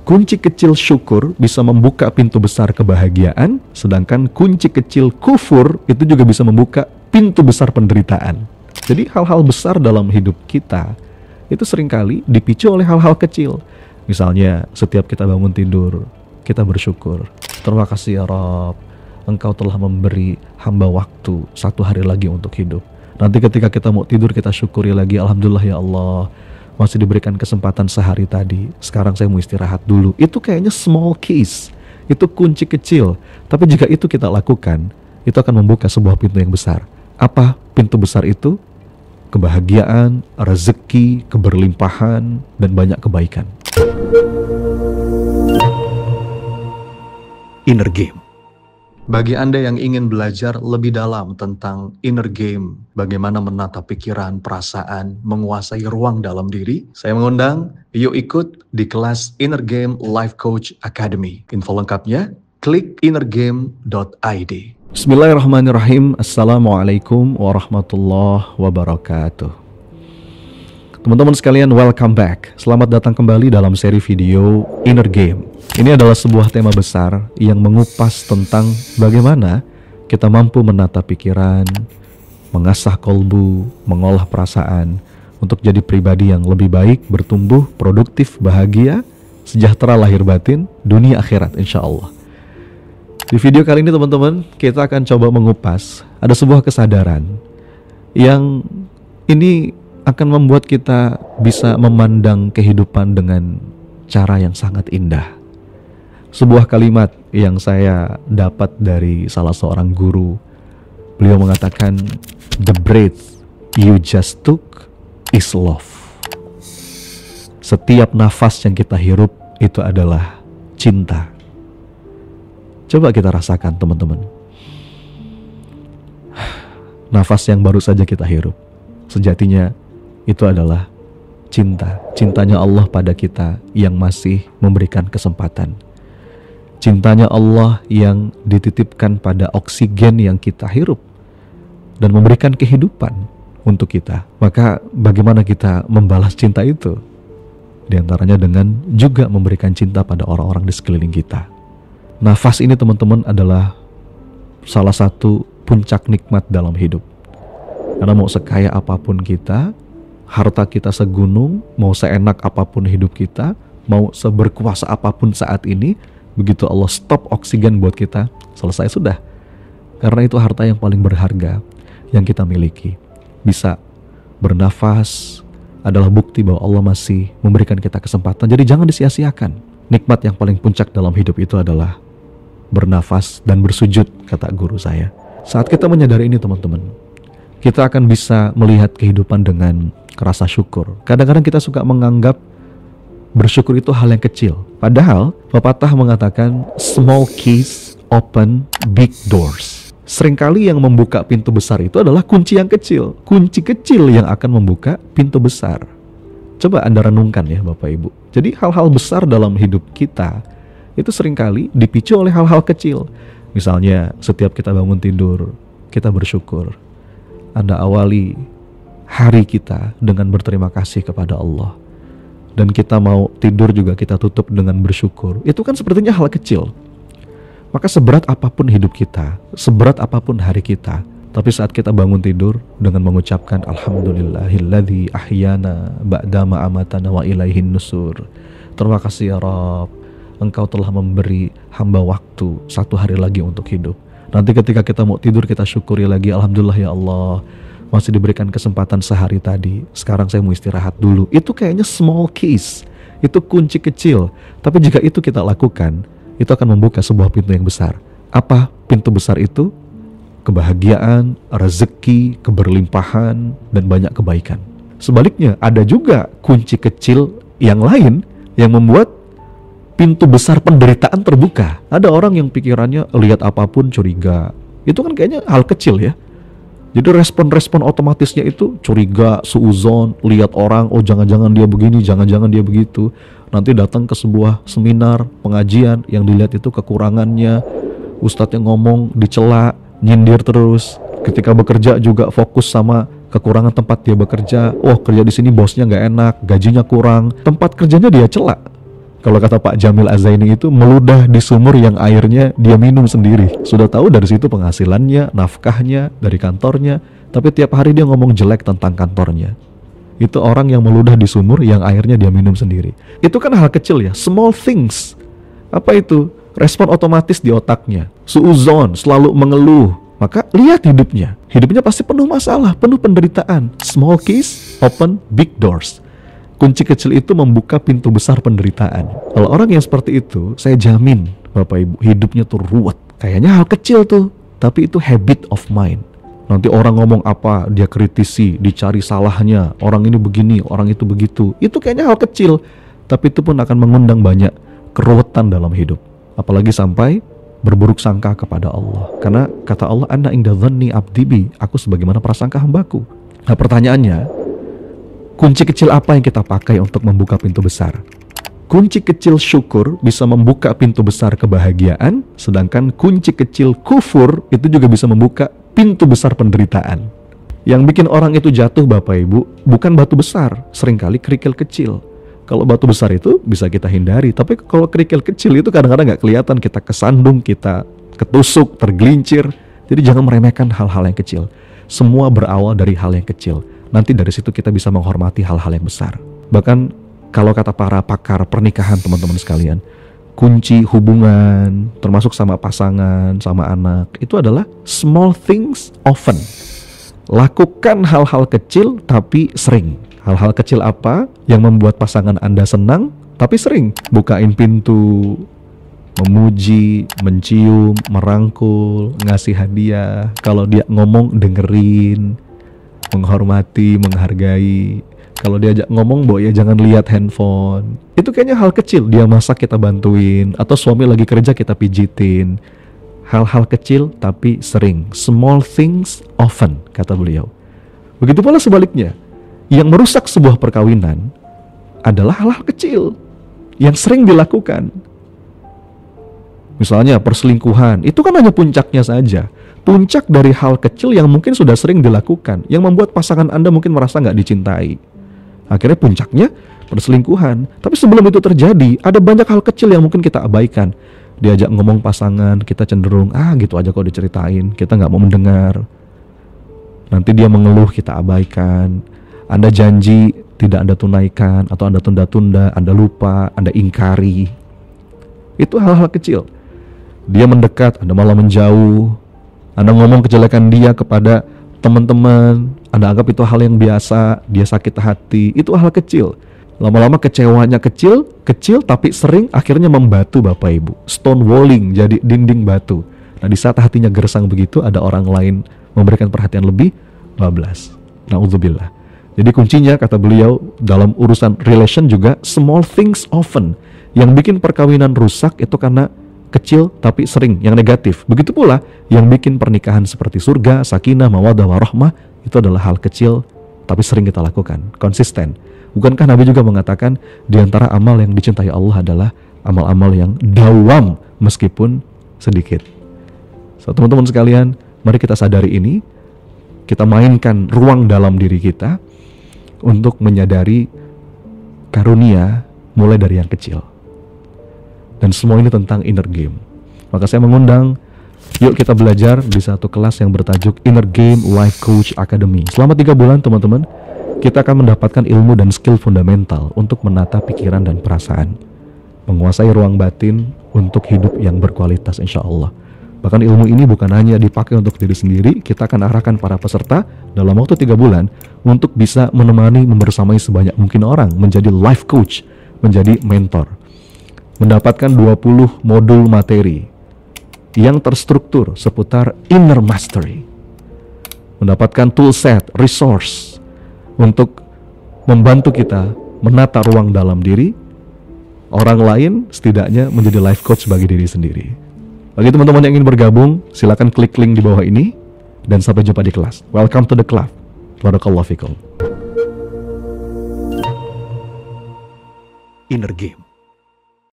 Kunci kecil syukur bisa membuka pintu besar kebahagiaan, sedangkan kunci kecil kufur itu juga bisa membuka pintu besar penderitaan. Jadi hal-hal besar dalam hidup kita itu seringkali dipicu oleh hal-hal kecil. Misalnya setiap kita bangun tidur, kita bersyukur. Terima kasih ya Rabb, Engkau telah memberi hamba waktu 1 hari lagi untuk hidup. Nanti ketika kita mau tidur kita syukuri lagi, alhamdulillah ya Allah, masih diberikan kesempatan sehari tadi. Sekarang saya mau istirahat dulu. Itu kayaknya small keys, itu kunci kecil. Tapi jika itu kita lakukan, itu akan membuka sebuah pintu yang besar. Apa pintu besar itu? Kebahagiaan, rezeki, keberlimpahan, dan banyak kebaikan. Inner Game. Bagi Anda yang ingin belajar lebih dalam tentang inner game, bagaimana menata pikiran, perasaan, menguasai ruang dalam diri, saya mengundang, yuk ikut di kelas Inner Game Life Coach Academy. Info lengkapnya, klik innergame.id. Bismillahirrahmanirrahim. Assalamualaikum warahmatullahi wabarakatuh. Teman-teman sekalian, welcome back. Selamat datang kembali dalam seri video Inner Game. Ini adalah sebuah tema besar yang mengupas tentang bagaimana kita mampu menata pikiran, mengasah kolbu, mengolah perasaan untuk jadi pribadi yang lebih baik, bertumbuh, produktif, bahagia, sejahtera lahir batin, dunia akhirat insya Allah. Di video kali ini teman-teman, kita akan coba mengupas ada sebuah kesadaran yang ini akan membuat kita bisa memandang kehidupan dengan cara yang sangat indah. Sebuah kalimat yang saya dapat dari salah seorang guru. Beliau mengatakan, "The breath you just took is love." Setiap nafas yang kita hirup itu adalah cinta. Coba kita rasakan teman-teman. Nafas yang baru saja kita hirup, sejatinya itu adalah cinta. Cintanya Allah pada kita yang masih memberikan kesempatan. Cintanya Allah yang dititipkan pada oksigen yang kita hirup dan memberikan kehidupan untuk kita. Maka bagaimana kita membalas cinta itu? Di antaranya dengan juga memberikan cinta pada orang-orang di sekeliling kita. Nafas ini teman-teman adalah salah satu puncak nikmat dalam hidup. Karena mau sekaya apapun kita, harta kita segunung, mau seenak apapun hidup kita, mau seberkuasa apapun saat ini, begitu Allah stop oksigen buat kita, selesai sudah. Karena itu harta yang paling berharga yang kita miliki. Bisa bernafas adalah bukti bahwa Allah masih memberikan kita kesempatan. Jadi jangan disia-siakan. Nikmat yang paling puncak dalam hidup itu adalah bernafas dan bersujud, kata guru saya. Saat kita menyadari ini teman-teman, kita akan bisa melihat kehidupan dengan rasa syukur. Kadang-kadang kita suka menganggap bersyukur itu hal yang kecil. Padahal pepatah mengatakan small keys open big doors. Seringkali yang membuka pintu besar itu adalah kunci yang kecil. Kunci kecil yang akan membuka pintu besar. Coba Anda renungkan ya Bapak Ibu. Jadi hal-hal besar dalam hidup kita itu seringkali dipicu oleh hal-hal kecil. Misalnya setiap kita bangun tidur, kita bersyukur. Anda awali hari kita dengan berterima kasih kepada Allah. Dan kita mau tidur juga kita tutup dengan bersyukur. Itu kan sepertinya hal kecil. Maka seberat apapun hidup kita, seberat apapun hari kita, tapi saat kita bangun tidur dengan mengucapkan Alhamdulillahilladzi ahyana ba'dama amatana wa ilaihin nusur. Terima kasih ya Rabb, Engkau telah memberi hamba waktu 1 hari lagi untuk hidup. Nanti ketika kita mau tidur kita syukuri lagi, alhamdulillah ya Allah, masih diberikan kesempatan sehari tadi. Sekarang saya mau istirahat dulu. Itu kayaknya small keys, itu kunci kecil. Tapi jika itu kita lakukan, itu akan membuka sebuah pintu yang besar. Apa pintu besar itu? Kebahagiaan, rezeki, keberlimpahan, dan banyak kebaikan. Sebaliknya, ada juga kunci kecil yang lain yang membuat pintu besar penderitaan terbuka. Ada orang yang pikirannya lihat apapun curiga. Itu kan kayaknya hal kecil ya. Jadi respon-respon otomatisnya itu curiga, suuzon, lihat orang, oh jangan-jangan dia begini, jangan-jangan dia begitu. Nanti datang ke sebuah seminar, pengajian, yang dilihat itu kekurangannya. Ustadz yang ngomong dicela, nyindir terus. Ketika bekerja juga fokus sama kekurangan tempat dia bekerja. Oh kerja di sini bosnya nggak enak, gajinya kurang. Tempat kerjanya dia cela. Kalau kata Pak Jamil Az-Zaini itu meludah di sumur yang airnya dia minum sendiri. Sudah tahu dari situ penghasilannya, nafkahnya, dari kantornya, tapi tiap hari dia ngomong jelek tentang kantornya. Itu orang yang meludah di sumur yang airnya dia minum sendiri. Itu kan hal kecil ya, small things. Apa itu? Respon otomatis di otaknya. Suuzon, selalu mengeluh. Maka lihat hidupnya. Hidupnya pasti penuh masalah, penuh penderitaan. Small keys open big doors. Kunci kecil itu membuka pintu besar penderitaan. Kalau orang yang seperti itu, saya jamin Bapak Ibu, hidupnya tuh ruwet. Kayaknya hal kecil tuh, tapi itu habit of mind. Nanti orang ngomong apa, dia kritisi, dicari salahnya. Orang ini begini, orang itu begitu. Itu kayaknya hal kecil, tapi itu pun akan mengundang banyak keruwetan dalam hidup. Apalagi sampai berburuk sangka kepada Allah. Karena kata Allah, Ana inda dhanni abdi bi, aku sebagaimana prasangka hambaku. Nah pertanyaannya, kunci kecil apa yang kita pakai untuk membuka pintu besar? Kunci kecil syukur bisa membuka pintu besar kebahagiaan, sedangkan kunci kecil kufur itu juga bisa membuka pintu besar penderitaan. Yang bikin orang itu jatuh Bapak Ibu bukan batu besar, seringkali kerikil kecil. Kalau batu besar itu bisa kita hindari, tapi kalau kerikil kecil itu kadang-kadang nggak kelihatan, kita kesandung, kita ketusuk, tergelincir. Jadi jangan meremehkan hal-hal yang kecil. Semua berawal dari hal yang kecil. Nanti dari situ kita bisa menghormati hal-hal yang besar. Bahkan kalau kata para pakar pernikahan teman-teman sekalian, kunci hubungan termasuk sama pasangan, sama anak, itu adalah small things often. Lakukan hal-hal kecil tapi sering. Hal-hal kecil apa yang membuat pasangan Anda senang tapi sering? Bukain pintu, memuji, mencium, merangkul, ngasih hadiah. Kalau dia ngomong dengerin, menghormati, menghargai. Kalau diajak ngomong, ya jangan lihat handphone. Itu kayaknya hal kecil. Dia masak kita bantuin, atau suami lagi kerja kita pijitin. Hal-hal kecil tapi sering. Small things often, kata beliau. Begitu pula sebaliknya. Yang merusak sebuah perkawinan adalah hal-hal kecil yang sering dilakukan. Misalnya perselingkuhan, itu kan hanya puncaknya saja. Puncak dari hal kecil yang mungkin sudah sering dilakukan, yang membuat pasangan Anda mungkin merasa nggak dicintai. Akhirnya puncaknya perselingkuhan. Tapi sebelum itu terjadi, ada banyak hal kecil yang mungkin kita abaikan. Diajak ngomong pasangan, kita cenderung, gitu aja kok diceritain, kita nggak mau mendengar. Nanti dia mengeluh, kita abaikan. Anda janji, tidak Anda tunaikan, atau Anda tunda-tunda, Anda lupa, Anda ingkari. Itu hal-hal kecil. Dia mendekat, Anda malah menjauh. Anda ngomong kejelekan dia kepada teman-teman, Anda anggap itu hal yang biasa, dia sakit hati, itu hal kecil. Lama-lama kecewanya kecil tapi sering, akhirnya membatu Bapak Ibu. Stonewalling, jadi dinding batu. Nah di saat hatinya gersang begitu, ada orang lain memberikan perhatian lebih, bablas. Na'udzubillah. Jadi kuncinya kata beliau dalam urusan relation juga, small things often. Yang bikin perkawinan rusak itu karena kecil tapi sering, yang negatif. Begitu pula yang bikin pernikahan seperti surga, sakinah, mawaddah, warahmah, itu adalah hal kecil tapi sering kita lakukan, konsisten. Bukankah Nabi juga mengatakan di antara amal yang dicintai Allah adalah amal-amal yang dawam meskipun sedikit. So teman-teman sekalian, mari kita sadari ini, kita mainkan ruang dalam diri kita untuk menyadari karunia mulai dari yang kecil. Dan semua ini tentang inner game. Maka saya mengundang, yuk kita belajar di satu kelas yang bertajuk Inner Game Life Coach Academy. Selama 3 bulan teman-teman, kita akan mendapatkan ilmu dan skill fundamental untuk menata pikiran dan perasaan. Menguasai ruang batin untuk hidup yang berkualitas insya Allah. Bahkan ilmu ini bukan hanya dipakai untuk diri sendiri, kita akan arahkan para peserta dalam waktu 3 bulan untuk bisa menemani, membersamai sebanyak mungkin orang, menjadi life coach, menjadi mentor. Mendapatkan 20 modul materi yang terstruktur seputar inner mastery. Mendapatkan tool set, resource untuk membantu kita menata ruang dalam diri orang lain, setidaknya menjadi life coach bagi diri sendiri. Bagi teman-teman yang ingin bergabung, silakan klik link di bawah ini dan sampai jumpa di kelas. Welcome to the club. Barakallahu fikum. Inner Game.